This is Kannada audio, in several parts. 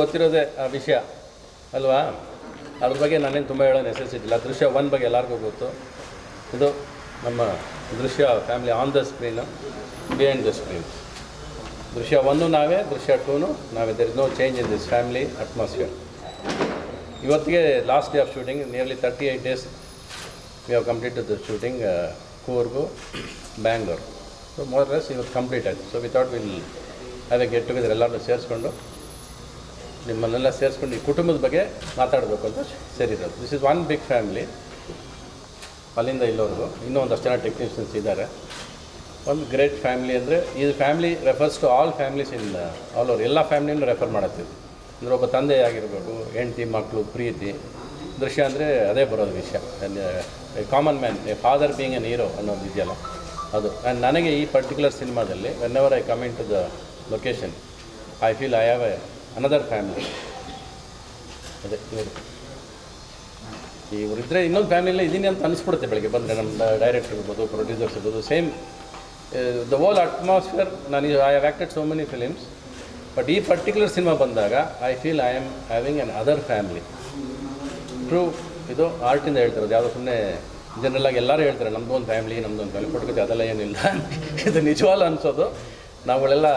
ಗೊತ್ತಿರೋದೇ ಆ ವಿಷಯ ಅಲ್ವಾ. ಅದ್ರ ಬಗ್ಗೆ ನಾನೇನು ತುಂಬ ಹೇಳೋ ನೆಸೆಸಿಟಿ ಇಲ್ಲ. ದೃಶ್ಯ 1 ಬಗ್ಗೆ ಎಲ್ಲರಿಗೂ ಗೊತ್ತು. ಇದು ನಮ್ಮ Drishya family on the screen, behind the screen. Drishya 1 ನಾವೇ, ದೃಶ್ಯ 2 ನಾವೇ. There is no change in this family atmosphere. ಇವತ್ತಿಗೆ last day of shooting, nearly 38 days we have completed the shooting. Coorg, Bangalore. So more less ಇವತ್ತು ಕಂಪ್ಲೀಟ್ ಆಯಿತು. So without will have a get together, ಎಲ್ಲರೂ ಸೇರಿಸ್ಕೊಂಡು ನಿಮ್ಮನ್ನೆಲ್ಲ ಸೇರಿಸ್ಕೊಂಡು ಈ ಕುಟುಂಬದ ಬಗ್ಗೆ ಮಾತಾಡಬೇಕು ಅಂತ ಸೇರಿರೋದು. This is one big family. ಅಲ್ಲಿಂದ ಇಲ್ಲವರೆಗೂ ಇನ್ನೂ ಒಂದಷ್ಟು ಜನ ಟೆಕ್ನಿಷಿಯನ್ಸ್ ಇದ್ದಾರೆ. ಒಂದು ಗ್ರೇಟ್ ಫ್ಯಾಮಿಲಿ ಅಂದರೆ ಇದು family refers to all families in all over. ಎಲ್ಲ ಫ್ಯಾಮಿಲಿನೂ ರೆಫರ್ ಮಾಡತ್ತೀವಿ. ಅಂದರೆ ಒಬ್ಬ ತಂದೆ ಆಗಿರಬೇಕು, ಹೆಂಡತಿ, ಮಕ್ಕಳು, ಪ್ರೀತಿ. ದೃಶ್ಯ ಅಂದರೆ ಅದೇ ಬರೋದು ವಿಷಯ. Common man, a father being an hero ಅನ್ನೋದು ಇದೆಯಲ್ಲ ಅದು. ಆ್ಯಂಡ್ ನನಗೆ ಈ ಪರ್ಟಿಕ್ಯುಲರ್ ಸಿನಿಮಾದಲ್ಲಿ whenever I come into the location I feel I have a another family. ಅದೇ ಇವರಿದ್ದರೆ ಇನ್ನೊಂದು ಫ್ಯಾಮಿಲಿಯಲ್ಲೇ ಇದ್ದೀನಿ ಅಂತ ಅನಿಸ್ಬಿಡುತ್ತೆ ಬೆಳಗ್ಗೆ ಬಂದರೆ. ನಮ್ಮ ಡೈರೆಕ್ಟರ್ ಇರ್ಬೋದು, ಪ್ರೊಡ್ಯೂಸರ್ಸ್ ಇರ್ಬೋದು, ಸೇಮ್ ದ ಹೋಲ್ ಅಟ್ಮಾಸ್ಫಿಯರ್. ನಾನು I have acted so many films, but ಈ ಪರ್ಟಿಕ್ಯುಲರ್ ಸಿನಿಮಾ ಬಂದಾಗ I feel I am having another family. True, ಇದು ಆರ್ಟಿಂದ ಹೇಳ್ತಿರೋದು. ಯಾವುದೋ ಸುಮ್ಮನೆ ಜನರಲ್ಲಾಗಿ ಎಲ್ಲರೂ ಹೇಳ್ತಾರೆ ನಮ್ಮದು ಒಂದು ಫ್ಯಾಮಿಲಿ, ನಮ್ಮದು ಒಂದು ಫ್ಯಾಮಿಲಿ. ಕೊಟ್ಕೊತೀವಿ, ಅದೆಲ್ಲ ಏನಿಲ್ಲ. ಇದು ನಿಜವಾಗ್ಲೂ ಅನಿಸೋದು. ನಾವುಗಳೆಲ್ಲ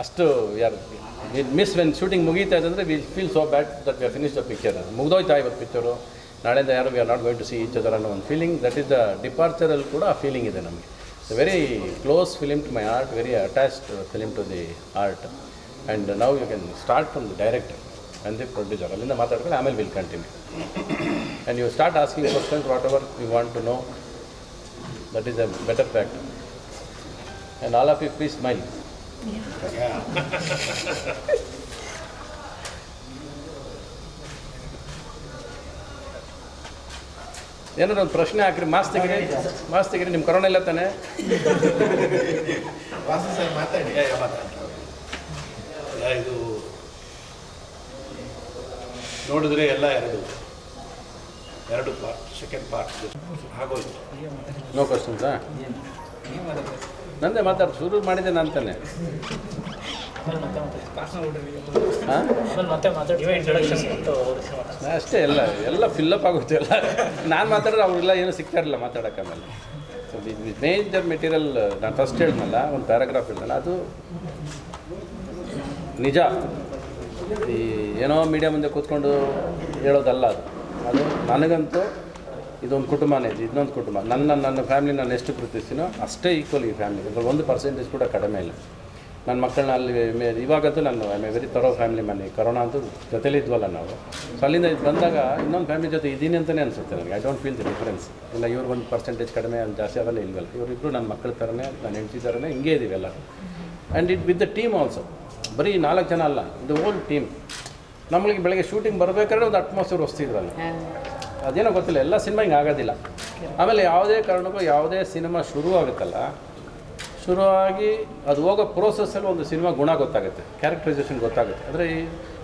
ಅಷ್ಟು ಯಾರು ಮಿಸ್ ವೆನ್ ಶೂಟಿಂಗ್ ಮುಗೀತಾ ಇದೆ ಅಂದರೆ will feel so bad that we are finish the picture. ಮುಗ್ದೋಯ್ತಾ ಇವತ್ತು ಪಿಕ್ಚರು, ನಾಳೆಯಿಂದ ಯಾರು we are not going to see each other ಅನ್ನೋ ಒಂದು ಫೀಲಿಂಗ್. ದಟ್ ಈಸ್ ದ ಡಿಪಾರ್ಚರಲ್ಲಿ ಕೂಡ ಆ ಫೀಲಿಂಗ್ ಇದೆ ನಮಗೆ. Very close film to my art, very attached film to the art. And now you can start from the director and the producer. ಅಲ್ಲಿಂದ ಮಾತಾಡ್ಕೊಂಡು ಆಮೇಲೆ will continue. And you start asking questions whatever you want to know. That is a better fact. And all of you please smile. ಏನಾದ್ರು ಒಂದು ಪ್ರಶ್ನೆ ಹಾಕ್ರಿ. ಮಾಸ್ಕ್ ತೆಗಿರಿ. ನಿಮ್ಮ ಕೊರೋನಾ ಇಲ್ಲ ತಾನೆ? ಮಾತಾಡಿ. ಇದು ನೋಡಿದ್ರೆ ಎಲ್ಲ ಎರಡು ಪಾರ್ಟ್, ಸೆಕೆಂಡ್ ಪಾರ್ಟ್ ಆಗೋಯ್ತು. ನೋ ಕ್ವಶನ್ಸಾ? ನಂದೇ ಮಾತಾಡಿ ಶುರು ಮಾಡಿದ್ದೆ ನಾನು ತಾನೆ. ಅಷ್ಟೇ, ಎಲ್ಲ ಫಿಲ್ಲಪ್ ಆಗುತ್ತೆ. ಎಲ್ಲ ನಾನು ಮಾತಾಡಿದ್ರೆ ಅವ್ರಿಗೆಲ್ಲ ಏನೂ ಸಿಗ್ತಾ ಇರಲಿಲ್ಲ ಮಾತಾಡೋಕೆ. ಆಮೇಲೆ ಸೊ ಮೇಜರ್ ಮೆಟೀರಿಯಲ್ ನಾನು ಫಸ್ಟ್ ಹೇಳಿದ್ನಲ್ಲ, ಒಂದು ಪ್ಯಾರಾಗ್ರಾಫ್ ಹೇಳಿದ್ನಲ್ಲ, ಅದು ನಿಜ. ಈ ಏನೋ ಮೀಡಿಯಾ ಮುಂದೆ ಕೂತ್ಕೊಂಡು ಹೇಳೋದಲ್ಲ ಅದು ನನಗಂತೂ ಇದೊಂದು ಕುಟುಂಬನೇ ಇದೆ. ಇದನ್ನೊಂದು ಕುಟುಂಬ. ನನ್ನ ಫ್ಯಾಮಿಲಿ ನಾನು ಎಷ್ಟು ಪ್ರೀತಿಸ್ತೀನೋ ಅಷ್ಟೇ ಈಕ್ವಲ್ ಈ ಫ್ಯಾಮಿಲಿ. ಇದ್ರಲ್ಲಿ 1% ಕೂಡ ಕಡಿಮೆ ಇಲ್ಲ. ನನ್ನ ಮಕ್ಕಳನ್ನ ಅಲ್ಲಿ ಇವಾಗಂತೂ ನಾನು I very thorough family man. ಈ ಕೊರೋನಾ ಅಂತೂ ಜೊತೆಲಿ ಇದ್ವಲ್ಲ ನಾವು. ಸೊ ಅಲ್ಲಿಂದ ಇದು ಬಂದಾಗ ಇನ್ನೊಂದು ಫ್ಯಾಮಿಲಿ ಜೊತೆ ಇದ್ದೀನಿ ಅಂತಲೇ ಅನಿಸುತ್ತೆ ನನಗೆ. I don't feel the difference. ಇಲ್ಲ ಇವ್ರಿಗೆ 1% ಕಡಿಮೆ ಅಲ್ಲಿ ಜಾಸ್ತಿ ಅವೆಲ್ಲ ಇಲ್ವಲ್ಲ. ಇವರಿಬ್ಬರು ನನ್ನ ಮಕ್ಕಳ ಥರನೇ, ನನ್ನ ಹೆಂಡತಿ ಥರನೇ ಹಿಂಗೇ ಇದೀವಿ ಎಲ್ಲ. And it with the team also. ಬರೀ 4 ಜನ ಅಲ್ಲ, ಇದು ಹೋಲ್ ಟೀಮ್. ನಮಗೆ ಬೆಳಗ್ಗೆ ಶೂಟಿಂಗ್ ಬರಬೇಕಾದ್ರೆ ಒಂದು ಅಟ್ಮಾಸ್ಫಿಯರ್ ಹೊಸ್ತಿದ್ರಲ್ಲ, ಅದೇನೋ ಗೊತ್ತಿಲ್ಲ. ಎಲ್ಲ ಸಿನಿಮಾ ಹಿಂಗೆ ಆಗೋದಿಲ್ಲ. ಆಮೇಲೆ ಯಾವುದೇ ಕಾರಣಕ್ಕೂ ಯಾವುದೇ ಸಿನಿಮಾ ಶುರು ಆಗುತ್ತಲ್ಲ, ಶುರುವಾಗಿ ಅದು ಹೋಗೋ ಪ್ರೋಸೆಸ್ಸಲ್ಲಿ ಒಂದು ಸಿನಿಮಾ ಗುಣ ಗೊತ್ತಾಗುತ್ತೆ, ಕ್ಯಾರೆಕ್ಟರೈಸೇಷನ್ ಗೊತ್ತಾಗುತ್ತೆ. ಅಂದರೆ ಈ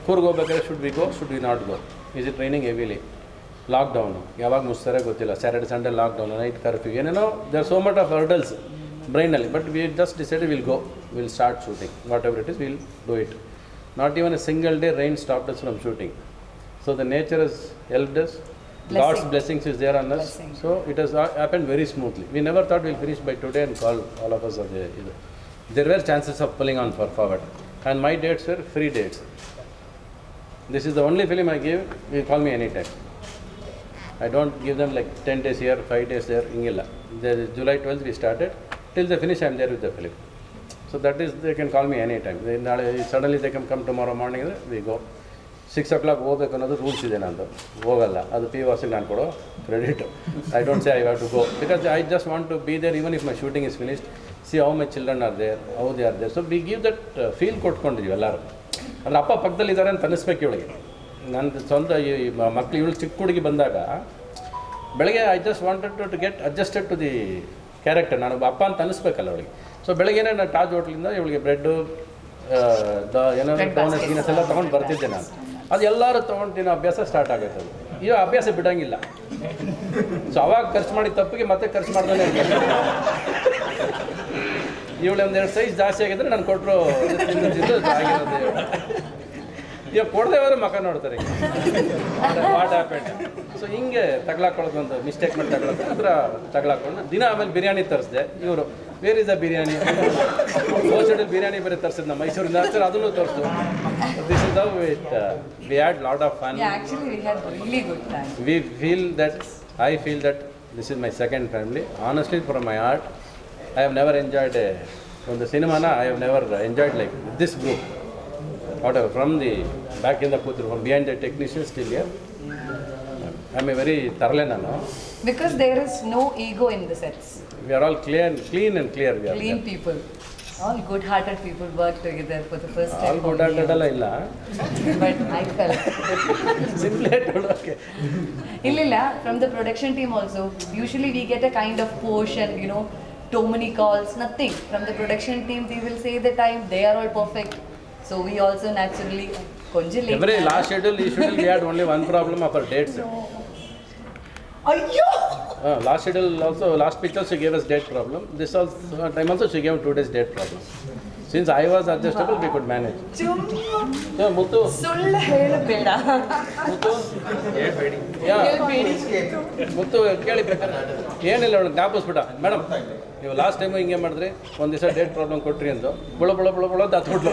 ಕೂರ್ಗೆ ಹೋಗ್ಬೇಕಾದ್ರೆ should we go, should we not go, is it raining heavily, lockdown ಯಾವಾಗ ಮುಗಿಸ್ತಾರೆ ಗೊತ್ತಿಲ್ಲ, Saturday Sunday lockdown, night curfew, ಏನೇನೋ there are so much of hurdles ಬ್ರೈನಲ್ಲಿ. But we just decided will go, will start shooting, whatever it is will do it. Not even a single day rain stopped us from shooting. So the nature has helped us. God's blessings is there on us. So it has happened very smoothly. We never thought we'll finish by today and call all of us. There were chances of pulling on for forward. And my dates were free dates. This is the only film I give. You call me anytime. I don't give them like 10 days here, 5 days there. Ingilla. July 12th we started. Till they finish, I am there with the film. So that is, they can call me anytime. Suddenly they can come tomorrow morning, we go. 6 o'clock ಹೋಗ್ಬೇಕು ಅನ್ನೋದು ರೂಲ್ಸ್ ಇದೆ ನಂದು. ಹೋಗಲ್ಲ, ಅದು ಪಿ ವಾಸಿಗೆ ನಾನು ಕೊಡೋ credit. I don't say I have to go, because I just want to be there even if my shooting is finished. See how my children are there, how they are there. So we give that feel ಕೊಟ್ಕೊಂಡಿದ್ದೀವಿ ಎಲ್ಲರೂ. ಅಂದರೆ ಅಪ್ಪ ಪಕ್ಕದಲ್ಲಿದ್ದಾರೆ ಅಂತ ಅನ್ನಿಸ್ಬೇಕು ಇವಳಿಗೆ. ನನ್ನ ಸ್ವಂತ ಈ ಮಕ್ಕಳು ಇವಳು ಚಿಕ್ಕ ಹುಡುಗಿ ಬಂದಾಗ ಬೆಳಗ್ಗೆ I just wanted to get adjusted to the character. ನಾನು ಅಪ್ಪ ಅಂತ ಅನ್ನಿಸ್ಬೇಕಲ್ಲ ಅವಳಿಗೆ. ಸೊ ಬೆಳಗ್ಗೆನೇ ನಾನು ತಾಜ್ ಹೋಟ್ಲಿಂದ ಇವಳಿಗೆ ಬ್ರೆಡ್ಡು ಏನಾದರೂ ಡೋನಸ್ ಗೀನಸ್ ಎಲ್ಲ ತೊಗೊಂಡು ಬರ್ತಿದ್ದೆ ನಾನು. ಅದು ಎಲ್ಲರೂ ತೊಗೊಂಡು ತಿನ್ನೋ ಅಭ್ಯಾಸ ಸ್ಟಾರ್ಟ್ ಆಗುತ್ತೆ. ಅದು ಈಗ ಅಭ್ಯಾಸ ಬಿಡೋಂಗಿಲ್ಲ. ಸೊ ಅವಾಗ ಖರ್ಚು ಮಾಡಿ ತಪ್ಪಿಗೆ ಮತ್ತೆ ಖರ್ಚು ಮಾಡ್ದೇ ಇರ್ಬೇಕು. ಇವಳು 1-2 ಸೈಜ್ ಜಾಸ್ತಿ ಆಗಿದ್ರೆ ನಾನು ಕೊಟ್ಟರು ತಿಂದು ಆಗಿರೋದು. ಇವಾಗ ಕೊಡದೇವರು ಮಕ್ಕ ನೋಡ್ತಾರೆ ವಾಟ್ ಹ್ಯಾಪೆಂಡ್. ಸೊ ಹಿಂಗೆ ತಗ್ಲಾಕೊಳ್ಳೋದು ಮಿಸ್ಟೇಕ್ ಮಾಡಿ ತಗ್ಲಾಕೊಂಡು ದಿನ ಆಮೇಲೆ ಬಿರಿಯಾನಿ ತರಿಸಿದೆ. ಇವರು where is a biryani, hotel biryani ಬೇರೆ ತರಿಸಿದ್ ನಮ್ಮ ಮೈಸೂರಿಂದ, ಸರ್ ಅದನ್ನು ತೋರಿಸ್ತು. This is how it we had lot of fun. Yeah, actually we had really good time. I feel that this is my second family. Honestly, for my art, I have never enjoyed from the cinema. I have never enjoyed like this group. Whatever, from the back in the Kutru, from behind the technicians till here. I'm a very thoroughly nano. Because there is no ego in the sets. We are all clean and clear. We are Clean people. All good-hearted people work together for the first time. all good at illa. But I felt. Simply told okay. Illilla, from the production team also, usually we get a kind of push and, you know, too many calls, nothing. From the production team, they will say the time, they are all perfect. So we also naturally, konja late. Every last schedule, we had only one problem of our dates. Ayyo! Last schedule also, last picture she gave us date problem. This also time also she gave 2 days date problem. Since I was adjustable, we could manage. So Muthu, ಸುಳ್ಳು ಹೇಳಬೇಡ. Muthu, ಹೇಳ್ಬೇಡಿ. ಮುತ್ತು ಕೇಳಿ ಬೇಕಾದ್ರೆ ಏನಿಲ್ಲ ಅವಳು ಜ್ಞಾಪಿಸ್ಬಿಟ್ಟ, ಮೇಡಮ್ ನೀವು ಲಾಸ್ಟ್ ಟೈಮು ಹಿಂಗೆ ಮಾಡಿದ್ರಿ, ಒಂದು ದಿವಸ ಡೇಟ್ ಪ್ರಾಬ್ಲಮ್ ಕೊಟ್ರಿ ಅಂದು ಬುಳ ಹತ್ಬಿಟ್ಲು.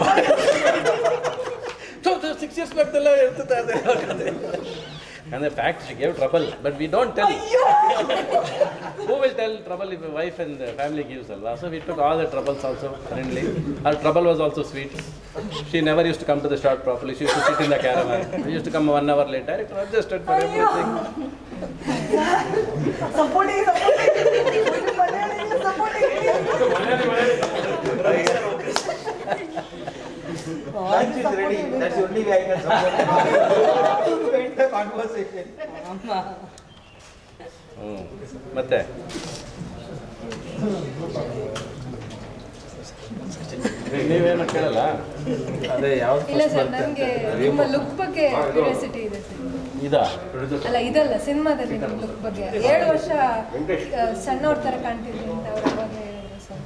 6 years ಬ್ಯಾಕ್ದೆಲ್ಲ ಹೇಳ್ತಾ ಇದ್ದೆ. And the fact she gave trouble, but we don't tell. Who will tell trouble if a wife and the family gives alva? So we took all the troubles also friendly. Her trouble was also sweet. She never used to come to the shot properly. She used to sit in the caravan. We used to come 1 hour late. Director adjusted for everything. Lunch is ready. That's the only way I can support. End the conversation. ಮತ್ತೆ ನೀವೇನು ಕೇಳಲ್ಲ? ಅದೇ ಯಾವ್ದು ಇಲ್ಲ ಸರ್, ನನಗೆ ನಿಮ್ಮ ಲುಕ್ ಬಗ್ಗೆ ಕ್ಯೂರಿಯಾಸಿಟಿ ಇದೆ ಸರ್. ಇದಾ ಅಲ್ಲ ಇದಲ್ಲ, ಸಿನಿಮಾದಲ್ಲಿ ನಿಮ್ಮ ಲುಕ್ ಬಗ್ಗೆ 7 ವರ್ಷ ಸಣ್ಣವ್ರ ಥರ ಕಾಣ್ತಿದ್ರಿ ಅಂತ ಅವ್ರು ಅವಾಗ ಹೇಳಿದ್ರು ಸರ್.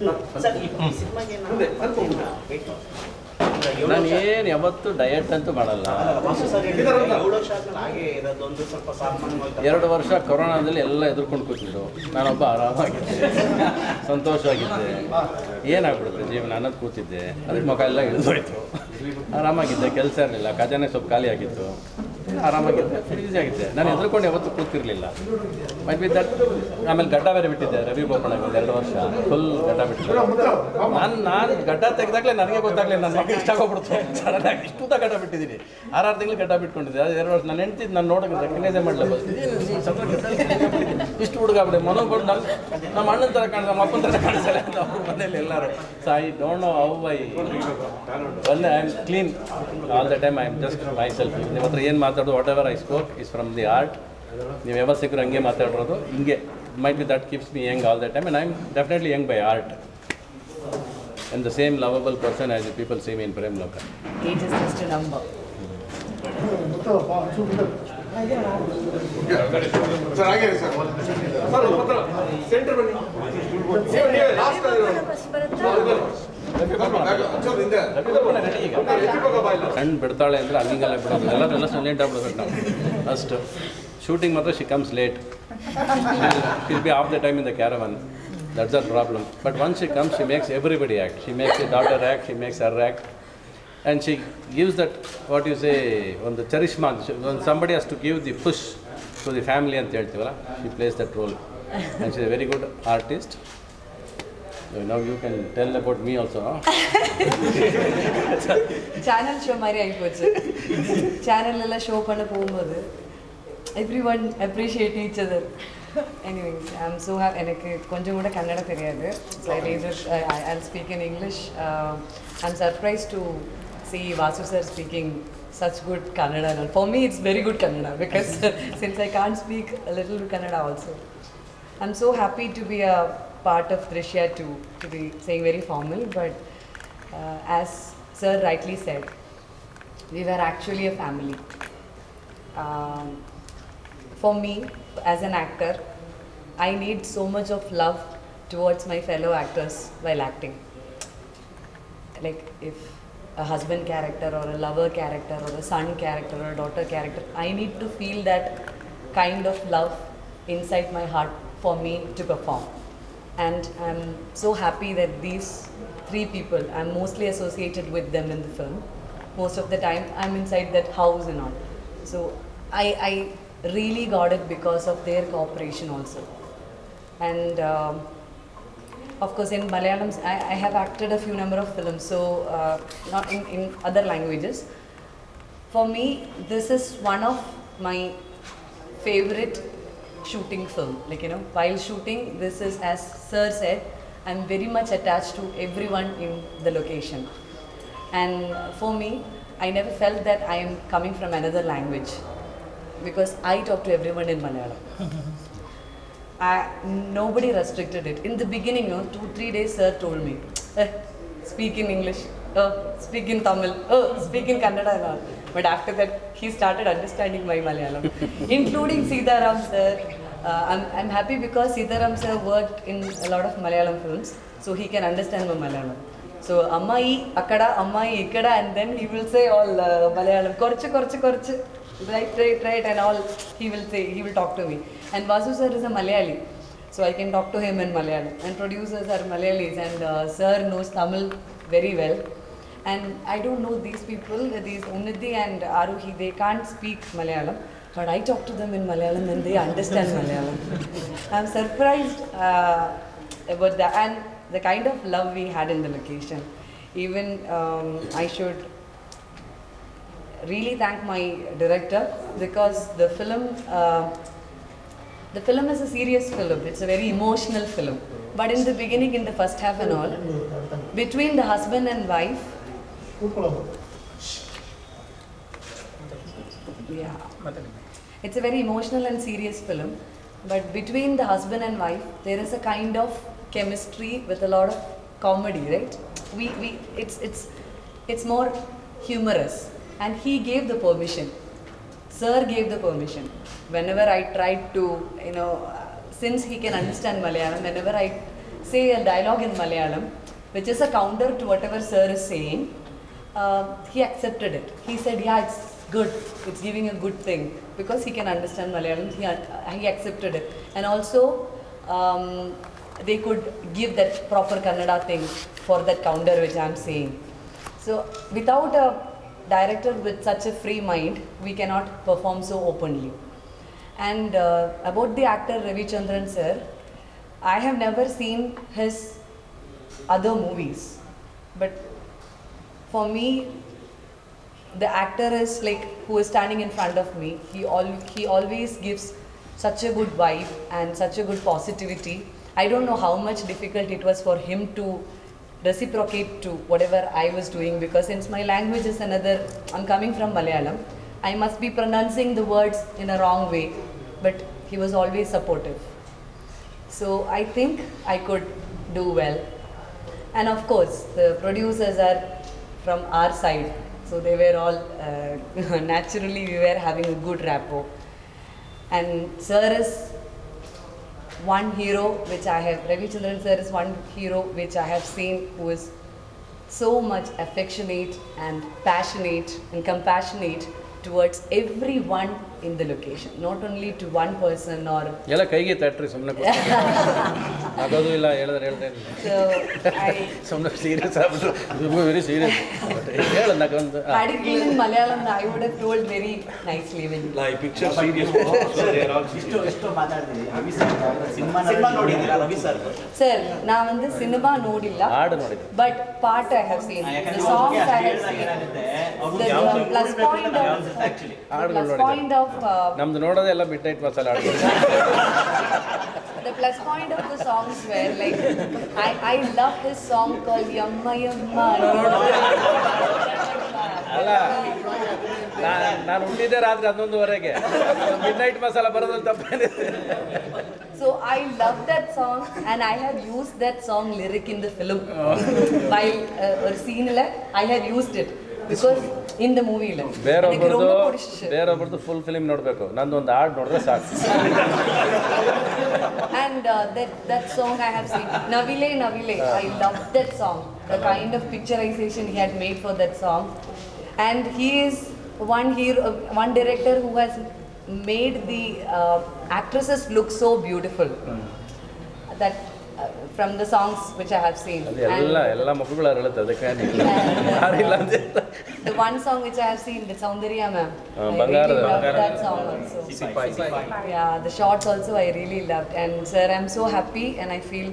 ನಾನು ಏನು ಯಾವತ್ತೂ ಡಯಟ್ ಅಂತೂ ಮಾಡಲ್ಲ. 2 ವರ್ಷ ಕೊರೋನಾದಲ್ಲಿ ಎಲ್ಲ ಎದುರ್ಕೊಂಡು ಕೂತಿದ್ರು. ನಾನೊಬ್ಬ ಆರಾಮಾಗಿದ್ದೆ, ಸಂತೋಷವಾಗಿದ್ದೆ. ಏನಾಗ್ಬಿಡುತ್ತೆ ಜೀವನ ಅನ್ನೋದು ಕೂತಿದ್ದೆ. ಅದಕ್ಕೆ ಮುಖ ಎಲ್ಲ ಇಳಿದೋಯ್ತು. ಆರಾಮಾಗಿದ್ದೆ, ಕೆಲಸ ಇರಲಿಲ್ಲ, ಖಜಾನೆ ಸ್ವಲ್ಪ ಖಾಲಿ ಆಗಿತ್ತು. ಆರಾಮಾಗಿದ್ದೆ, ಈಸಿ ಆಗಿದ್ದೆ. ನಾನು ಎದುರ್ಕೊಂಡು ಯಾವತ್ತೂ ಕೂತಿರ್ಲಿಲ್ಲ. Might be that. ಆಮೇಲೆ ಗಡ್ಡ ಬೇರೆ ಬಿಟ್ಟಿದ್ದೆ. ರವಿ ಬೋಪಣ್ಣಗೆ 2 ವರ್ಷ ಫುಲ್ ಗಡ್ಡ ಬಿಟ್ಟಿದ್ದೆ. ನಾನು ಗಡ್ಡ ತೆಗೆದಾಗಲೇ ನನಗೆ ಗೊತ್ತಾಗಲಿಲ್ಲ, ನನ್ನ ಮಗ ಇಷ್ಟ ಆಗೋಗ್ಬಿಡ್ತು. ಸಡನ್ನಾಗಿ ಇಷ್ಟು ಉದ್ದ ಗಡ್ಡ ಬಿಟ್ಟಿದ್ದೀನಿ. 6 ತಿಂಗಳು ಗಡ್ಡ ಬಿಟ್ಕೊಂಡಿದ್ದೆ. ಅದು 2 ವರ್ಷ ನಾನು ಹೆಂಡ್ತಿದ್ದು ನಾನು ನೋಡೋಕೆ ರೆಕಗ್ನೈಸೇ ಮಾಡಲಿಲ್ಲ. ಇಷ್ಟು ಹುಡುಗ ಬಿಡಿ ಮನೋ ಬಂದು ನಮ್ಮ ಅಣ್ಣನ ಥರ ಕಾಣಿಸ್, ನಮ್ಮ ಅಪ್ಪನ ಥರ ಕಾಣಿಸಲ್ಲ ಅಂತ ಅವ್ರ ಮನೇಲಿ ಎಲ್ಲರೂ. So I don't know how I am clean all the time. I am just my self. ನಿಮ್ಮ ಹತ್ರ ಏನು ಮಾತಾಡೋದು, what ever I spoke is from the art. ನೀವು ಯಾವಾಗ ಸಿಕ್ಕರು ಹಂಗೆ ಮಾತಾಡೋದು, ಹಿಂಗೆ might be that keeps me Young all the time. And I am definitely Young by art. And the same lovable person as the people see me in Prem Loka. Age is just a number. Sir ಹಾಗೆ ಸರ್ ಸೆಂಟರ್ ಬನ್ನಿ. ಕಣ್ಣು ಬಿಡ್ತಾಳೆ ಅಂದರೆ ಹಂಗಿಂಗೆಲ್ಲ ಬಿಡೋದು, ಎಲ್ಲದೆಲ್ಲ ಸೈಲೆಂಟ್ ಆಗ್ಬಿಡ್ಬೇಕು ನಾವು ಅಷ್ಟು. ಶೂಟಿಂಗ್ ಮಾತ್ರ she comes late. She'll be of the time in the caravan. That's the problem. But once she comes, she makes everybody act. She makes the daughter act, she makes her act. And she gives that, what you say, on the charishma. When somebody has to give the push to the family, and she plays that role. And she's a very good artist. So now you can tell about me also. Huh? Channel show மாதிரி ஆகிப்போச்சு. சேனல்லாம் ஷோ பண்ண போகும்போது everyone appreciate each other. Anyways, I'm so happy. எனக்கு கொஞ்சம் கூட கன்னட தெரியாது. So I'll speak in English. I'm surprised to see Vasu sir speaking such good Kannada. For me, it's very good Kannada because since I can't speak a little Kannada also. I'm so happy to be a part of Drishyam too, to be saying very formal, but as sir rightly said, we were actually a family. For me, as an actor, I need so much of love towards my fellow actors while acting. Like if a husband character or a lover character or a son character or a daughter character, I need to feel that kind of love inside my heart for me to perform. And I'm so happy that these three people, I'm mostly associated with them in the film. Most of the time I'm inside that house and all. So I really got it because of their cooperation also. And of course in Malayalam, I have acted a few number of films, so not in other languages. For me, this is one of my favorite shooting film. Like, you know, while shooting, this is, as Sir said, I'm very much attached to everyone in the location. And for me, I never felt that I am coming from another language because I talk to everyone in Malayalam. Nobody restricted it. In the beginning, 2-3 days, Sir told me, speak in English, speak in Tamil, speak in Kannada and all. But after that, he started understanding my Malayalam, including Sitaram Sir. I'm happy because Sitaram Sir worked in a lot of Malayalam films, so he can understand my Malayalam. So, Ammai, Akkada, Ammai, Ikkada, and then he will say all Malayalam, korchu, right, and all he will say, he will talk to me. And Vasu Sir is a Malayali, so I can talk to him in Malayalam. And producers are Malayalis, and Sir knows Tamil very well. And I don't know these people, these Unnati and Aruhi, they can't speak Malayalam, but I talk to them in Malayalam and they understand Malayalam. I'm surprised about that and the kind of love we had in the location. Even I should really thank my director because the film is a serious film. It's a very emotional film. But in the beginning, in the first half and all, between the husband and wife, yeah, it's a very emotional and serious film. But between the husband and wife, there is a kind of chemistry with a lot of comedy, right? It's more humorous. And he gave the permission. Sir gave the permission. Whenever I tried to, since he can understand Malayalam, whenever I say a dialogue in Malayalam, which is a counter to whatever Sir is saying, he accepted it. He said, yeah, it's good. It's giving a good thing. Because he can understand Malayalam, he accepted it. And also, they could give that proper Kannada thing for that counter which I am saying. So, without a director with such a free mind, we cannot perform so openly. And about the actor Ravichandran Sir, I have never seen his other movies, but for me, the actor is like who is standing in front of me. He always gives such a good vibe and such a good positivity. I don't know how much difficult it was for him to reciprocate to whatever I was doing, because since my language is another, I'm coming from Malayalam, I must be pronouncing the words in a wrong way, but he was always supportive. So I think I could do well. And of course, the producers are from our side, so they were all, naturally we were having a good rapport. And Sir is one hero which I have, Ravichandran Sir is one hero which I have seen who is so much affectionate and passionate and compassionate towards everyone in the location, not only to one person or... ಎಲ್ಲ ಕೈಗೆ ತಟ್ರಿ ಸುಮ್ಮನೆ ಆಗೋದು ಇಲ್ಲ ಹೇಳಿದ್ರೆ So I... ಸುಮ್ಮನೆ ಸೀರಿಯಸ್ ಆಗ್ಬಿಟ್ರು, ವೆರಿ ಸೀರಿಯಸ್ ಹೇಳ ನಗೊಂದು Particularly in Malayalam, I would have told very nicely when... Like picture serious. ಇಷ್ಟು ಮಾತಾಡ್ತೀವಿ. ರವಿ ಸರ್ ಸಿನಿಮಾ ನೋಡಿದ್ದೀರಾ ರವಿ ಸರ್? Sir, ನಾನು ಒಂದು ಸಿನಿಮಾ ನೋಡಿಲ್ಲ, ಹಾಡು ನೋಡಿದ್ದೆ, but part I have seen. The songs I have seen. The plus point of... ಹಾಡುಗಳು plus point ನೋಡಿದ್ದೆ. of... ನಮ್ದು ನೋಡೋದೆಲ್ಲ ಮಿಡ್ ನೈಟ್ ಮಸಾಲೆ ಹಾಡು. The plus point of the songs were like, I love this song called Yamma Yamma. ಅಲ್ಲ ನಾನು ಹುಟ್ಟಿದ್ದೆ ರಾತ್ರಿ 11:30 ಮಿಡ್ ನೈಟ್ ಮಸಾಲ ಬರೋದ್ರಲ್ಲಿ ತಪ್ಪೇನಿದೆ. So I love that song and I have used that song lyric in the film. While or scene I have used it. Because in the movie ಇಲ್ಲ ಬೇರೊಬ್ಬರದ್ದು ಫುಲ್ ಫಿಲ್ಮ್ ನೋಡಬೇಕು, ನಂದು ಒಂದು ಹಾಡು ನೋಡಿದ್ರೆ ಸಾಕು. And that song I have seen, Navile Navile, I love that song. The kind of picturization he had made for that song, and he is one director who has made the actresses look so beautiful. That from the songs which I have seen. ಅದು ಎಲ್ಲ ಮಕ್ಕಳು ಹೇಳುತ್ತೆ ಅದಕ್ಕೆ ಯಾರಿಲ್ಲ ಅಂತ. The one song which I have seen, the Saundarya ma'am. I Bangaradha. really loved that song also. Yeah, the shots also I really loved. And sir, I'm so happy and I feel,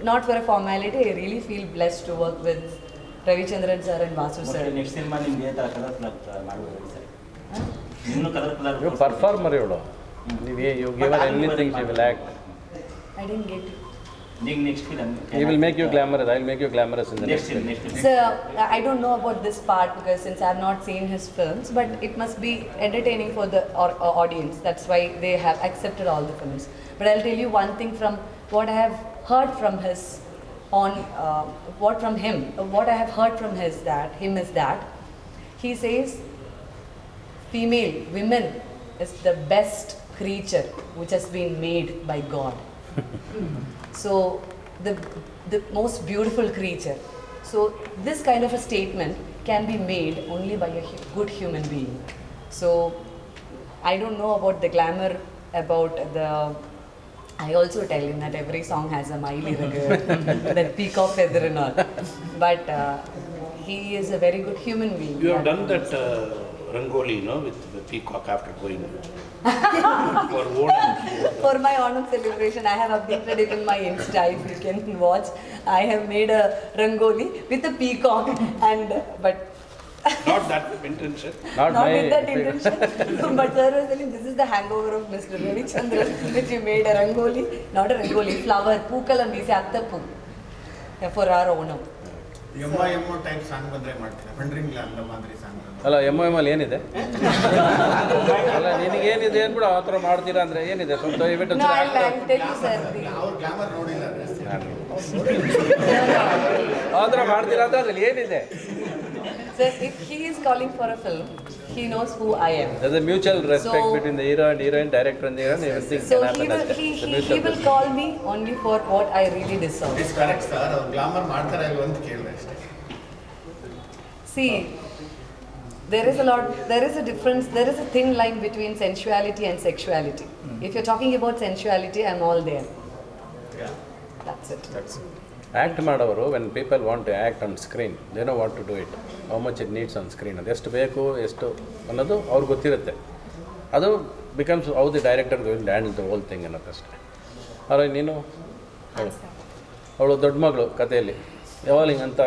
not for a formality, I really feel blessed to work with Ravichandran sir and Vasu sir. Next cinema ನಿಮ್ಗೆ ಈ ಥರ ಕಲರ್ಫುಲ್ ಮಾಡ್ಬೋದು ಸರ್, ಇನ್ನೂ ಕಲರ್ಫುಲ್ ನೀವು ಪರ್ಫಾರ್ಮರ್ ಇವಳು, ನೀವು you give her anything she will act. I didn't get it. Next film He will make you glamorous. I will make you glamorous in the next film. Sir, I don't know about this part because since I have not seen his films, but it must be entertaining for the audience. That's why they have accepted all the films. But I'll tell you one thing from what I have heard from his what I have heard from him is that he says women is the best creature which has been made by God. So the most beautiful creature. So this kind of a statement can be made only by a good human being. So I don't know about the glamour, about the. I also tell him that every song has a Miley Ragar, that peacock feather and all. But he is a very good human being. You have done that Rangoli, with the peacock after going for Onam. For my Onam celebration, I have updated it in my Insta. If you can watch, I have made a Rangoli with a peacock, but Not that intention. Not not my with that intention. But sir was telling this is the hangover of Mr. Ravichandran, which you made a Rangoli, not a Rangoli, flower, pookal and these attappu for our Onam. ಎಮ್ಮೋ ಟೈಪ್ ಸಾಂಗ್ ಬಂದ್ರೆ ಮಾಡ್ತೀರಾ, ಬಂಡ್ರಿಂಗ್ ಅಲ್ಲ ಮಾದರಿ ಸಾಂಗ್ ಅಲ್ಲ ಅಲ್ಲಿ ಏನಿದೆ? ಅಲ್ಲ ನಿನಗೇನಿದೆ ಅಂದ್ಬಿಡು, ಆ ಥರ ಮಾಡ್ತೀರಾ ಅಂದರೆ ಏನಿದೆ? ಸ್ವಲ್ಪ ದಯವಿಟ್ಟು No, I'll tell you, sir. ಅವ್ರು ಗ್ಲಾಮರ್ ನೋಡಿಲ್ಲ. ಆ ಥರ ಮಾಡ್ತೀರಾ ಅಂದರೆ ಅದ್ರಲ್ಲಿ ಏನಿದೆ? Sir, if he is calling for a film, he knows who I am. There's a mutual respect So- between the hero and heroine, director and heroine, everything So can he happen. will, That's it. he, It's a he, mutual he will respect. call me only for what I really deserve. It's correct sir, ಅವ್ರು ಗ್ಲಾಮರ್ ಮಾಡ್ತಾರ ಇಲ್ವ ಅಂತ ಕೇಳಿದೆ ಅಷ್ಟೇ. See, there is a difference, there is a thin line between sensuality and sexuality. If you're talking about sensuality, I'm all there. That's it. Act ಮಾಡೋರು when people want to act on screen, they know what to do it, how much it needs on screen, ಅದು ಎಷ್ಟು ಬೇಕು ಎಷ್ಟು ಅನ್ನೋದು ಅವ್ರಿಗೆ ಗೊತ್ತಿರುತ್ತೆ. ಅದು becomes how the director going to handle the whole thing ಅನ್ನೋದಷ್ಟೇ. ಆದರೆ ನೀನು ಅವಳು ದೊಡ್ಡ ಮಗಳು ಕಥೆಯಲ್ಲಿ ಯಾವಾಗ ಹಿಂಗಂತ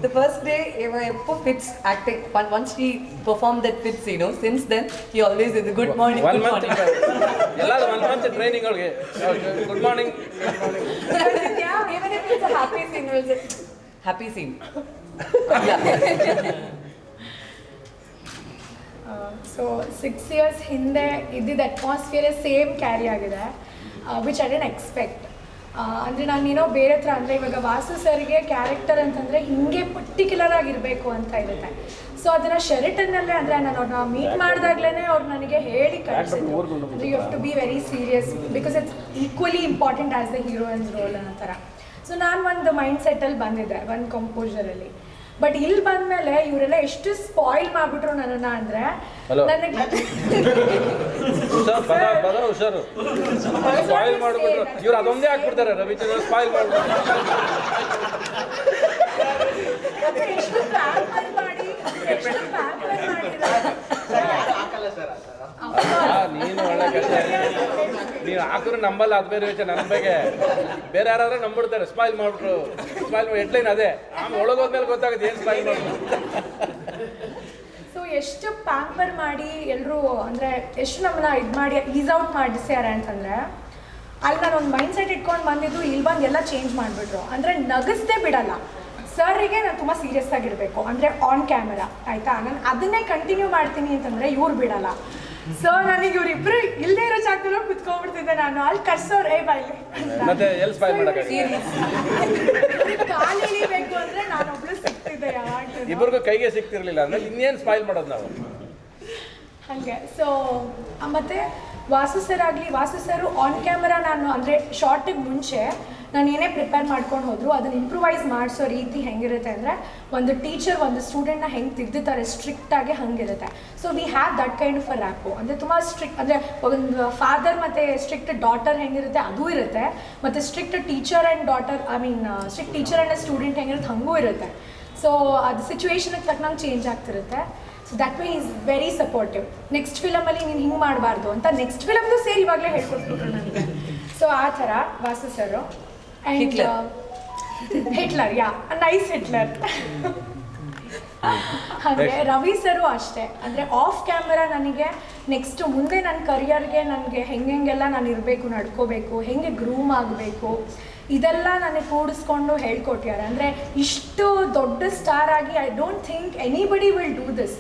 The first day, Eva Fitz acting, once he performed that Fitz, since then, he always did the good morning, one good month morning. ಎಲ್ಲರೂ 1 month ಟ್ರೈನಿಂಗ್ ಅವ್ರಿಗೆ good morning. Even if it's a happy scene, we'll say, happy scene. So 6 years ಹಿಂದೆ ಇದ್ದಿದ್ದ ಅಟ್ಮಾಸ್ಫಿಯರೇ ಸೇಮ್ ಕ್ಯಾರಿ ಆಗಿದೆ, ವಿಚ್ ಐ ಡೆಂಟ್ ಎಕ್ಸ್ಪೆಕ್ಟ್. ಅಂದರೆ ನಾನೇನೋ ಬೇರೆ ಹತ್ರ ಅಂದರೆ ಇವಾಗ ವಾಸು ಸರ್ಗೆ ಕ್ಯಾರೆಕ್ಟರ್ ಅಂತಂದರೆ ಹಿಂಗೆ ಪರ್ಟಿಕ್ಯುಲರ್ ಆಗಿರಬೇಕು ಅಂತ ಇರುತ್ತೆ. ಸೊ ಅದನ್ನು ಶೆರಿಟನ್ನಲ್ಲೇ ಅಂದರೆ ನಾನು ಅವ್ರನ್ನ ಮೀಟ್ ಮಾಡಿದಾಗಲೇ ಅವ್ರು ನನಗೆ ಹೇಳಿ ಕಳಿಸಿದ್ರು, ಅಂದರೆ you have to be very serious because it's equally important as the heroine's role ಅನ್ನೋ ಥರ. ಸೊ ನಾನು ಒಂದು ಮೈಂಡ್ ಸೆಟ್ಟಲ್ಲಿ ಬಂದಿದ್ದೆ, ಒಂದು ಕಂಪೋಸರಲ್ಲಿ. ಬಟ್ ಇಲ್ಲಿ ಬಂದಮೇಲೆ ಇವರೆಲ್ಲ ಎಷ್ಟು ಸ್ಪಾಯಿಲ್ ಮಾಡಿಬಿಟ್ರು ನನ್ನನ್ನು ಅಂದರೆ ನನಗೆ ಪದ ಹುಷಾರು ಸ್ಪಾಯಿಲ್ ಮಾಡಿಬಿಟ್ರು ಇವ್ರು ಅದೊಂದೇ ಹಾಕ್ಬಿಡ್ತಾರೆ. ರವಿಚಂದ್ರನ್ ಸ್ಪಾಯಿಲ್ ಮಾಡಿಬಿಟ್ರು. ಎಷ್ಟು ಪ್ಯಾಂಪರ್ ಮಾಡಿ ನೀನು ಒಳ್ಳೆ ಕೆಲಸ, ನೀನು ಹಾಕಿದ್ರೆ ನಂಬಲ್ಲ, ಅದು ಬೇರೆ ವಿಷಯ. ನನ್ನ ಬಗ್ಗೆ ಬೇರೆ ಯಾರಾದ್ರೂ ನಂಬಿಡ್ತಾರೆ, ಸ್ಪಾಯಿಲ್ ಮಾಡಿಬಿಟ್ರು, ಸ್ಪಾಯಿಲ್ ಮಾಡಿ ಹೆಡ್ಲೈನ್ ಅದೇ, ಆಮೇಲೆ ಒಳಗೋದ್ಮೇಲೆ ಗೊತ್ತಾಗುತ್ತೆ ಏನು ಸ್ಪಾಯಿಲ್ ಮಾಡಿದ್ರು. ಸೊ ಎಷ್ಟು ಪ್ಯಾಂಪರ್ ಮಾಡಿ ಎಲ್ಲರೂ ಅಂದರೆ ಎಷ್ಟು ನಮ್ಮನ್ನ ಇದು ಮಾಡಿ ಈಸ್ ಔಟ್ ಮಾಡಿಸ್ಯಾರೆ ಅಂತಂದರೆ, ಅಲ್ಲಿ ನಾನು ಒಂದು ಮೈಂಡ್ ಸೆಟ್ ಇಟ್ಕೊಂಡು ಬಂದಿದ್ದು, ಇಲ್ಲಿ ಬಂದು ಎಲ್ಲ ಚೇಂಜ್ ಮಾಡಿಬಿಟ್ರು. ಅಂದರೆ ನಗಿಸ್ದೇ ಬಿಡಲ್ಲ. ಸರ್ರಿಗೆ ನಾನು ತುಂಬ ಸೀರಿಯಸ್ ಆಗಿರಬೇಕು ಅಂದರೆ ಆನ್ ಕ್ಯಾಮರಾ, ಆಯಿತಾ? ನಾನು ಅದನ್ನೇ ಕಂಟಿನ್ಯೂ ಮಾಡ್ತೀನಿ ಅಂತಂದರೆ ಇವ್ರು ಬಿಡಲ್ಲ. ಸೊ ನನಗೆ ಇವರಿಬ್ರು ಇಲ್ಲದೆ ಇರೋ ಜಾಗದಲ್ಲಿ ಕುತ್ಕೊಂಡ್ಬಿಡ್ತಿದ್ದೆ ನಾನು ಅಲ್ಲಿ ಕರ್ಸೋರು ಬಾಯ್ಲಿ ಮತ್ತೆ ಎಲ್ಲಿ ಸ್ಪೈಲ್ ಮಾಡೋಕ್ಕಾಗಲ್ಲ. ಕಾಲು ಇಳಿಬೇಕು ಅಂದ್ರೆ ನಾನೊಬ್ಳು ಸಿಗ್ತಿದ್ದೆ ಯಾವಾಗ ಇಬ್ಬರಿಗೂ ಕೈಗೆ ಸಿಗ್ತಿರ್ಲಿಲ್ಲ ಅಂದ್ರೆ ಇನ್ನೇನು ಸ್ಪೈಲ್ ಮಾಡೋದು ನಾವು. ಹಾಗೆ ಸೊ ಮತ್ತು ವಾಸು ಸರ್ ಆನ್ ಕ್ಯಾಮರಾ ನಾನು ಅಂದರೆ ಶಾರ್ಟಿಗೆ ಮುಂಚೆ ನಾನು ಏನೇ ಪ್ರಿಪೇರ್ ಮಾಡ್ಕೊಂಡು ಹೋದ್ರು ಅದನ್ನು ಇಂಪ್ರೂವೈಸ್ ಮಾಡಿಸೋ ರೀತಿ ಹೆಂಗಿರುತ್ತೆ ಅಂದರೆ ಒಂದು ಟೀಚರ್ ಒಂದು ಸ್ಟೂಡೆಂಟ್ನ ಹೆಂಗೆ ತಿದ್ದುತ್ತಾರೆ ಸ್ಟ್ರಿಕ್ಟಾಗಿ ಹಂಗಿರುತ್ತೆ. So we have that kind of a rap ಅಂದರೆ ತುಂಬ ಸ್ಟ್ರಿಕ್ಟ್ ಅಂದರೆ ಒಂದು ಫಾದರ್ ಮತ್ತು ಸ್ಟ್ರಿಕ್ಟ್ ಡಾಟರ್ ಹೆಂಗಿರುತ್ತೆ ಅದು ಇರುತ್ತೆ, ಮತ್ತು strict teacher and daughter strict teacher and student ಹೆಂಗಿರುತ್ತೆ ಹಂಗೂ ಇರುತ್ತೆ. ಸೊ ಅದು ಸಿಚುವೇಶನ್ಗೆ ತಕ್ಕನಂಗೆ ಚೇಂಜ್ ಆಗ್ತಿರುತ್ತೆ. So that way is very supportive. Next ಫಿಲಮಲ್ಲಿ ನೀನು ಹಿಂಗೆ ಮಾಡಬಾರ್ದು ಅಂತ ನೆಕ್ಸ್ಟ್ ಫಿಲಮ್ದು ಸೇರಿ ಇವಾಗಲೇ ಹೇಳ್ಕೊಟ್ಬಿಟ್ರು ನನಗೆ. ಸೊ ಆ ಥರ ವಾಸು ಸರು ಆ್ಯಂಡ್ ಹಿಟ್ಲರ್ ನೈಸ್ ಹಿಟ್ಲರ್. ಹಾಗೆ ರವಿ ಸರು ಅಷ್ಟೇ, ಅಂದರೆ ಆಫ್ ಕ್ಯಾಮರಾ ನನಗೆ ನೆಕ್ಸ್ಟ್ ಮುಂದೆ ನನ್ನ ಕರಿಯರ್ಗೆ ನನಗೆ ಹೆಂಗೆಲ್ಲ ನಾನು ಇರಬೇಕು, ನಡ್ಕೋಬೇಕು, ಹೆಂಗೆ ಗ್ರೂಮ್ ಆಗಬೇಕು ಇದೆಲ್ಲ ನನಗೆ ಕೂಡಿಸ್ಕೊಂಡು ಹೇಳ್ಕೊಟ್ಯಾರೆ. ಅಂದರೆ ಇಷ್ಟು ದೊಡ್ಡ ಸ್ಟಾರ್ ಆಗಿ I don't think anybody will do this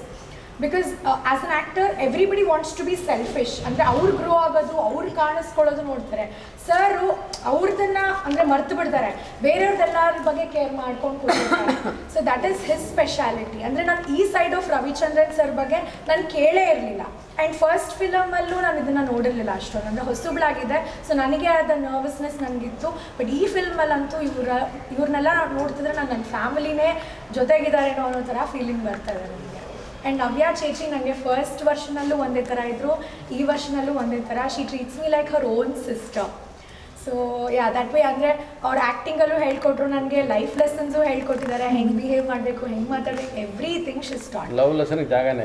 because as an actor everybody wants to be selfish. ಅಂದರೆ ಅವ್ರು ಗ್ರೋ ಆಗೋದು, ಅವ್ರು ಕಾಣಿಸ್ಕೊಳ್ಳೋದು ನೋಡ್ತಾರೆ. ಸರು ಅವ್ರದನ್ನು ಅಂದರೆ ಮರ್ತು ಬಿಡ್ತಾರೆ, ಬೇರೆಯವ್ರದ್ದೆಲ್ಲರ ಬಗ್ಗೆ ಕೇರ್ ಮಾಡ್ಕೊಂಡು ಕೂತಿರ್ತಾರೆ. So that is his speciality. ಅಂದರೆ ನಾನು ಈ ಸೈಡ್ ಆಫ್ ರವಿಚಂದ್ರನ್ ಸರ್ ಬಗ್ಗೆ ನಾನು ಕೇಳೇ ಇರಲಿಲ್ಲ. ಆ್ಯಂಡ್ ಫಸ್ಟ್ ಫಿಲಮಲ್ಲೂ ನಾನು ಇದನ್ನು ನೋಡಿರಲಿಲ್ಲ ಅಷ್ಟೊಂದು, ಅಂದರೆ ಹೊಸಬಳಾಗಿದೆ. ಸೊ ನನಗೆ ಆದ ನರ್ವಸ್ನೆಸ್ ನನಗಿತ್ತು. ಬಟ್ ಈ ಫಿಲ್ಮಲ್ಲಂತೂ ಇವ್ರನ್ನೆಲ್ಲ ನೋಡ್ತಿದ್ರೆ ನನ್ನ ಫ್ಯಾಮಿಲಿನೇ ಜೊತೆಗಿದ್ದಾರೇನೋ ಅನ್ನೋ ಥರ ಫೀಲಿಂಗ್ ಬರ್ತಾಯಿದೆ ನನಗೆ. ಆ್ಯಂಡ್ ನವ್ಯ ಚೇಚಿ ನನಗೆ ಫಸ್ಟ್ ವರ್ಷನಲ್ಲೂ ಒಂದೇ ಥರ ಇದ್ದರು, ಈ ವರ್ಷನಲ್ಲೂ ಒಂದೇ ಥರ. She treats me like her own sister. So that way ಅಂದರೆ ಅವ್ರ ಆ್ಯಕ್ಟಿಂಗಲ್ಲೂ ಹೇಳ್ಕೊಟ್ರು, ನನಗೆ ಲೈಫ್ ಲೆಸನ್ಸು ಹೇಳ್ಕೊಟ್ಟಿದ್ದಾರೆ, ಹೆಂಗೆ ಬಿಹೇವ್ ಮಾಡಬೇಕು, ಹೆಂಗೆ ಮಾತಾಡಬೇಕು, ಎವ್ರಿಥಿಂಗ್ ಶಿ ಸ್ಟಾರ್ಟ್. ಲವ್ ಲೆಸನ್ಗೆ ಜಾಗನೇ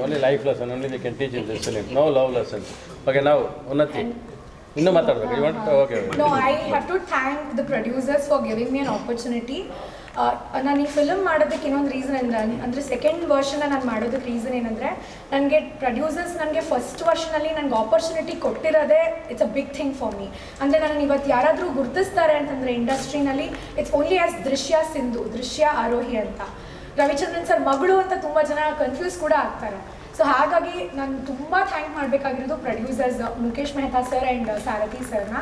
only life lesson, only we can teach in this film. No love lesson. Okay, ನಾವು ಉನ್ನತಿ ಇನ್ನೂ ಮಾತಾಡಬೇಕು. You want okay. No, I have to thank the producers for giving me an opportunity. ನಾನು ಈ ಫಿಲಮ್ ಮಾಡೋದಕ್ಕೆ ಇನ್ನೊಂದು ರೀಸನ್ ಅಂದರೆ ಸೆಕೆಂಡ್ ವರ್ಷನ ನಾನು ಮಾಡೋದಕ್ಕೆ ರೀಸನ್ ಏನಂದರೆ ನನಗೆ ಪ್ರೊಡ್ಯೂಸರ್ಸ್ ನನಗೆ ಫಸ್ಟ್ ವರ್ಷನಲ್ಲಿ ನನಗೆ ಆಪರ್ಚುನಿಟಿ ಕೊಟ್ಟಿರೋದೇ it's a big thing for me. ಅಂದರೆ ನಾನು ಇವತ್ತು ಯಾರಾದರೂ ಗುರುತಿಸ್ತಾರೆ ಅಂತಂದರೆ ಇಂಡಸ್ಟ್ರಿನಲ್ಲಿ ಇಟ್ಸ್ ಓನ್ಲಿ ಆಸ್ ದೃಶ್ಯ ಆರೋಹಿ ಅಂತ. ರವಿಚಂದ್ರನ್ ಸರ್ ಮಗಳು ಅಂತ ತುಂಬ ಜನ ಕನ್ಫ್ಯೂಸ್ ಕೂಡ ಆಗ್ತಾರೆ. ಸೊ ಹಾಗಾಗಿ ನಾನು ತುಂಬ ಥ್ಯಾಂಕ್ ಮಾಡಬೇಕಾಗಿರೋದು producers Mukesh Mehta sir and Sarathi ಸರ್ನ.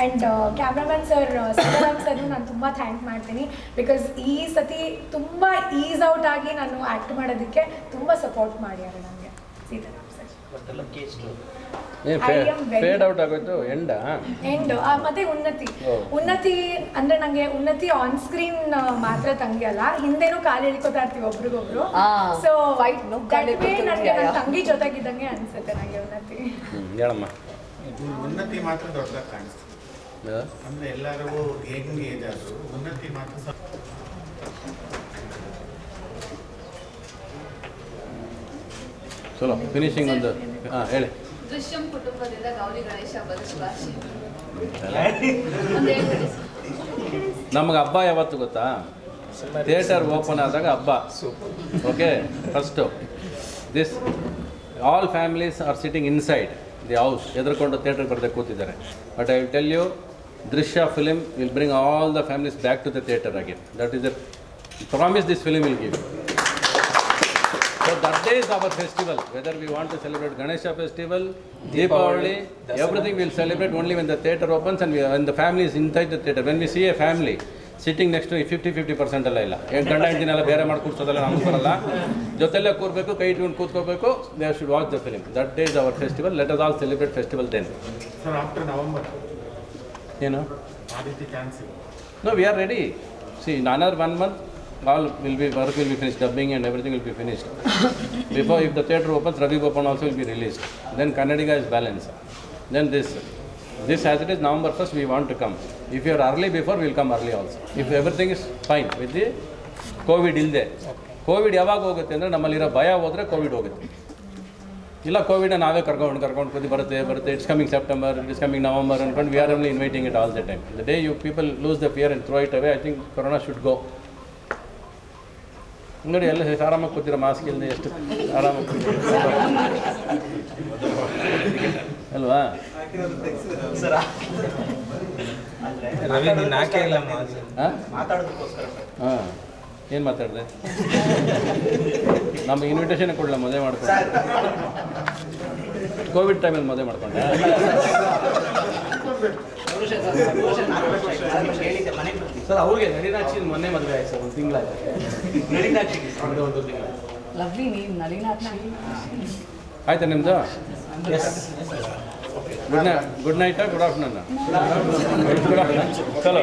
ಆ್ಯಂಡ್ ಕ್ಯಾಮ್ರಾಮನ್ ಸರ್ ಸೀತಾರಾಮ್ ಸರ್ನು ನಾನು ತುಂಬ ಥ್ಯಾಂಕ್ ಮಾಡ್ತೀನಿ. ಬಿಕಾಸ್ ಈ ಸತಿ ತುಂಬ ಈಸ್ ಔಟ್ ಆಗಿ ನಾನು ಆ್ಯಕ್ಟ್ ಮಾಡೋದಕ್ಕೆ ತುಂಬ ಸಪೋರ್ಟ್ ಮಾಡ್ಯಾರೆ ನನಗೆ ಸೀತಾರಾಮ್ ಸರ್. ಫೇಡ್ ಔಟ್ ಆಗೋಯ್ತು ಎಂಡ್ ಮತ್ತೆ ಉನ್ನತಿ ಅಂದ್ರೆ ನಂಗೆ ಉನ್ನತಿ ಆನ್ ಸ್ಕ್ರೀನ್ ಮಾತ್ರ ತಂಗಿ ಅಲ್ಲ, ಹಿಂದೆನೂ ಕಾಲು ಇಳ್ಕೊತಾ ಇರ್ತೀವಿ ಒಬ್ರಿಗೊಬ್ರು. ಸೊ ನನಗೆ ನನ್ನ ತಂಗಿ ಜೊತೆಗಿದ್ದಂಗೆ ಅನ್ಸುತ್ತೆ ನಂಗೆ ಉನ್ನತಿ. ಹೇಳಮ್ಮ. ಉನ್ನತಿ ಮಾತ್ರ ದೊಡ್ಡದಾಗಿ ಕಾಣಿಸ್ತದೆ. ಅಂದ್ರೆ ಎಲ್ಲರೂ ಹೆಂಗೆ ಏಜ್ ಆದ್ರು ಉನ್ನತಿ ಮಾತ್ರ ಚಲೋ ಫಿನಿಶಿಂಗ್ ಒಂದು ಹೇಳಿ. ದೃಶ್ಯಂ ಕುಟುಂಬದಿಂದ ಗೌರಿ ಗಣೇಶ ಹಬ್ಬದ ಶುಭಾಶಯ. ನಮಗೆ ಹಬ್ಬ ಯಾವತ್ತು ಗೊತ್ತಾ? ಥಿಯೇಟರ್ ಓಪನ್ ಆದಾಗ ಹಬ್ಬ. Okay, first this all families are sitting inside the house, ಎದುರ್ಕೊಂಡು ಥಿಯೇಟರ್ಗೆ ಬರದೆ ಕೂತಿದ್ದಾರೆ. But I will tell you, Drishya film will bring all the families back to the theatre again. That is the promise this film will give. So that day is our festival. Whether we want to celebrate Ganesha festival, Deepavali, everything we will celebrate only when the theatre opens and when the family is inside the theatre. When we see a family sitting next to 50% ಅಲ್ಲ ಇಲ್ಲ, ಗಂಡ ಹೆಂಡತಿನೆಲ್ಲ ಬೇರೆ ಮಾಡಿ ಕೂರ್ಸೋದಲ್ಲ, ನಮ್ಗೆ ಬರಲ್ಲ. ಜೊತೆಲ್ಲೇ ಕೂರಬೇಕು, ಕೈ ಇಟ್ಕೊಂಡು ಕೂತ್ಕೋಬೇಕು. They should watch the film. That day is our festival. Let us all celebrate festival then. Sir after November ಏನು? ಆ ರೀತಿ ಚಾನ್ಸ್ ಇದೆ? No, we are ready. See, in another 1 month, work will be finished, dubbing and everything will be finished. Before, if the theatre opens, Ravi Bopan also will be released. Then Kannadiga is balanced. Then this as it is, November 1st, we want to come. If you are early before, we will come early also. If everything is fine with the COVID ಇಲ್ಲದೆ. ಕೋವಿಡ್ ಯಾವಾಗ ಹೋಗುತ್ತೆ ಅಂದರೆ ನಮ್ಮಲ್ಲಿರೋ ಭಯ ಹೋದರೆ ಕೋವಿಡ್ ಹೋಗುತ್ತೆ. ಇಲ್ಲ ಕೋವಿಡ್ನ ನಾವೇ ಕರ್ಕೊಂಡು ಬರುತ್ತೆ. It's coming September, it's coming November ಅನ್ಕೊಂಡು we are only inviting it all the time. The day you people lose the fear and throw it away, I think corona should go. ನೋಡಿ, ಎಲ್ಲ ಆರಾಮಾಗಿ ಕೂತಿರೋ, ಮಾಸ್ಕ್ ಇಲ್ಲದೆ ಎಷ್ಟು ಆರಾಮಾಗಿ ಅಲ್ವಾ? ಮಾತಾಡೋದಕ್ಕೋಸ್ಕರ ಹಾಂ, ಏನು ಮಾತಾಡಿದೆ? ನಮ್ಮ ಇನ್ವಿಟೇಷನ್ ಕೊಡಲ ಮದುವೆ ಮಾಡ್ಕೊಂಡು ಕೋವಿಡ್ ಟೈಮಲ್ಲಿ ಮದುವೆ ಮಾಡ್ಕೊಂಡೆ. ಹೇಳಿದ್ದೆ ಮನೆಗೆ ಬರ್ತೀನಿ. ಸರ್ ಅವ್ರಿಗೆ ನಳಿನಾಕ್ಷಿ ಮೊನ್ನೆ ಮದುವೆ ಆಯ್ತು ಸರ್, ಒಂದು ತಿಂಗಳಾಯ್ತು. ನಳಿನಾಕ್ಷಿ ಒಂದು ತಿಂಗಳು ಲವ್ಲಿ ನೇಮ್ ನಳಿನಾಕ್ಷಿ. ಆಯ್ತಾ ನಿಮ್ಮದು? ಗುಡ್ ನೈಟ್ ಗುಡ್ ನೈಟಾ ಗುಡ್ ಆಫ್ಟರ್ನೂನ್? Good afternoon. ಚಲೋ